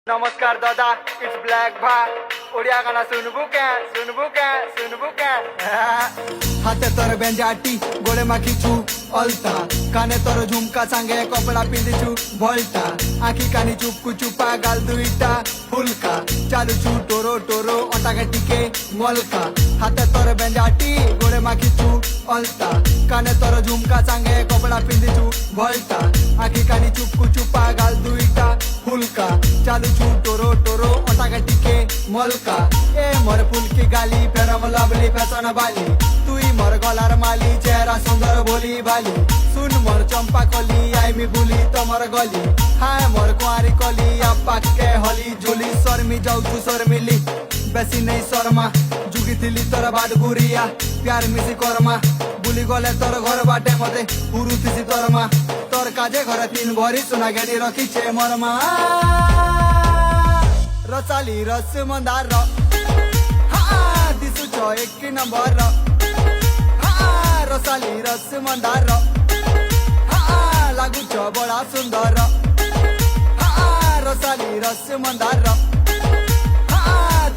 नमस्कार दादा it's black भाई ओडिया गाना सुनबू क्या हाथे तोर बेंजाटी गोड़े माखी छू अलता काने तोर झुमका सांगे कपड़ा पिंदी छू भोल्टा आखी कानी चुपकू चुपा गाल दुईटा फुलका चालू छू टोरो टोरो अटाके टिके मोलका हाथे तोर बेंजाटी गोड़े माखी छू अलता काने तोर झुमका सांगे कपड़ा पिंदी छू भोल्टा आखी कानी चुपकू चुपा गाल दुईटा फुलका चालू छू टोरो टोरो अटाके टिके मोलका ए मोर फुल की गाली फेरम लवली फैशन बाली তুই মোর গলার মালি চেহারা সুন্দর বলি ভালি শুন মোর চম্পা কলি আইমি বুলি তোমার গলি হায় মোর কুয়ারি কলি আপাকে হলি ঝুলি শর্মি যাউছু শর্মিলি বেশি নেই শর্মা জুগিছিলি তোর বাদ গুরিয়া প্যার মিশি কর্মা বুলি গলে তোর ঘর বাটে মতে পুরুতিছি তোর মা তোর কাজে ঘরে তিন ভরি সোনা গেড়ি রখিছে মোর মা রসালি রস মন্দার দিশুছ এক নম্বর রসালি রস মন্দার লাগুছ বড়া সুন্দর রসালি রস মন্দার